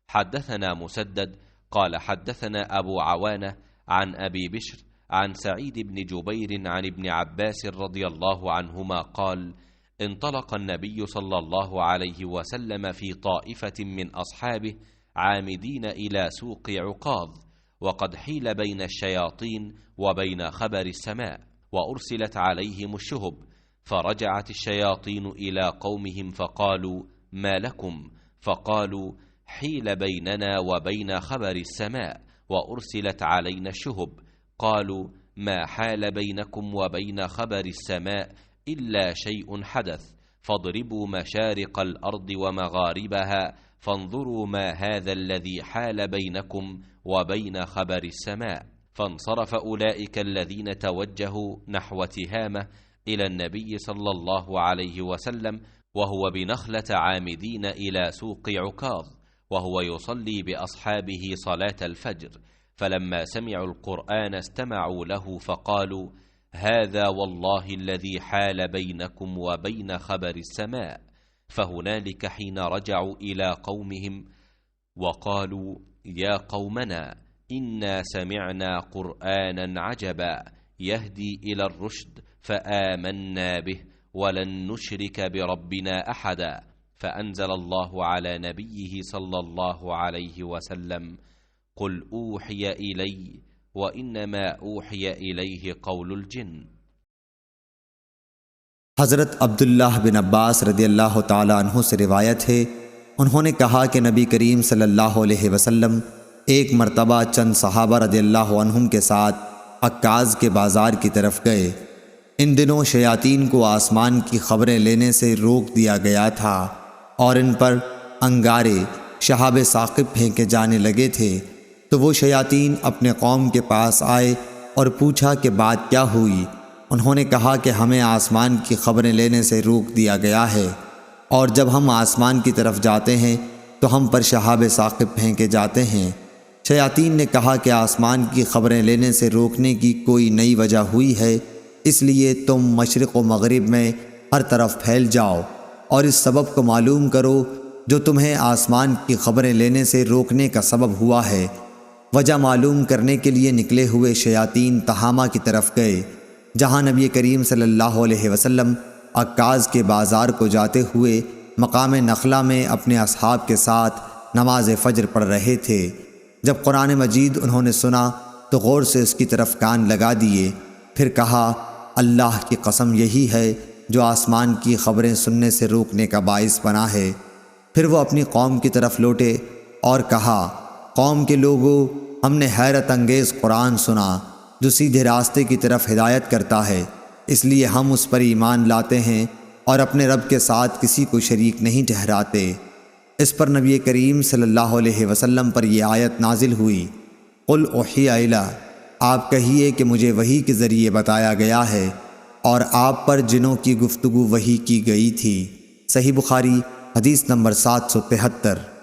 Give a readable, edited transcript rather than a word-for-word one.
حدثنا مسدد قال حدثنا أبو عوانة عن أبي بشر عن سعيد بن جبير عن ابن عباس رضي الله عنهما قال: انطلق النبي صلى الله عليه وسلم في طائفة من أصحابه عامدين إلى سوق عكاظ، وقد حيل بين الشياطين وبين خبر السماء، وأرسلت عليهم الشهب، فرجعت الشياطين إلى قومهم فقالوا: ما لكم؟ فقالوا: حيل بيننا وبين خبر السماء وأرسلت علينا الشهب. قالوا: ما حال بينكم وبين خبر السماء إلا شيء حدث، فاضربوا مشارق الأرض ومغاربها فانظروا ما هذا الذي حال بينكم وبين خبر السماء. فانصرف أولئك الذين توجهوا نحو تهامة إلى النبي صلى الله عليه وسلم وهو بنخلة عامدين إلى سوق عكاظ، وهو يصلي بأصحابه صلاة الفجر، فلما سمعوا القرآن استمعوا له فقالوا: هذا والله الذي حال بينكم وبين خبر السماء. فهنالك حين رجعوا إلى قومهم وقالوا: يا قومنا إنا سمعنا قرآنا عجبا يهدي إلى الرشد فآمنا به ولن نشرك بربنا أحدا. فأنزل الله على نبيه صلى الله عليه وسلم: قل أوحي إلي وإنما أوحي إليه قول الجن۔ حضرت عبداللہ بن عباس رضی اللہ تعالی عنہ سے روایت ہے، انہوں نے کہا کہ نبی کریم صلی اللہ علیہ وسلم ایک مرتبہ چند صحابہ رضی اللہ عنہم کے ساتھ عکاظ کے بازار کی طرف گئے۔ ان دنوں شیاطین کو آسمان کی خبریں لینے سے روک دیا گیا تھا اور ان پر انگارے شہاب ثاقب پھینکے جانے لگے تھے، تو وہ شیاطین اپنے قوم کے پاس آئے اور پوچھا کہ بات کیا ہوئی۔ انہوں نے کہا کہ ہمیں آسمان کی خبریں لینے سے روک دیا گیا ہے، اور جب ہم آسمان کی طرف جاتے ہیں تو ہم پر شہاب ثاقب پھینکے جاتے ہیں۔ شیاطین نے کہا کہ آسمان کی خبریں لینے سے روکنے کی کوئی نئی وجہ ہوئی ہے، اس لیے تم مشرق و مغرب میں ہر طرف پھیل جاؤ اور اس سبب کو معلوم کرو جو تمہیں آسمان کی خبریں لینے سے روکنے کا سبب ہوا ہے۔ وجہ معلوم کرنے کے لیے نکلے ہوئے شیاطین تہامہ کی طرف گئے، جہاں نبی کریم صلی اللہ علیہ وسلم عکاظ کے بازار کو جاتے ہوئے مقام نخلہ میں اپنے اصحاب کے ساتھ نماز فجر پڑھ رہے تھے۔ جب قرآن مجید انہوں نے سنا تو غور سے اس کی طرف کان لگا دیے، پھر کہا: اللہ کی قسم یہی ہے جو آسمان کی خبریں سننے سے روکنے کا باعث بنا ہے۔ پھر وہ اپنی قوم کی طرف لوٹے اور کہا: قوم کے لوگوں، ہم نے حیرت انگیز قرآن سنا جو سیدھے راستے کی طرف ہدایت کرتا ہے، اس لیے ہم اس پر ایمان لاتے ہیں اور اپنے رب کے ساتھ کسی کو شریک نہیں ٹھہراتے۔ اس پر نبی کریم صلی اللہ علیہ وسلم پر یہ آیت نازل ہوئی: قل اوحی الی، آپ کہیے کہ مجھے وحی کے ذریعے بتایا گیا ہے اور آپ پر جنوں کی گفتگو وحی کی گئی تھی۔ صحیح بخاری حدیث نمبر 773۔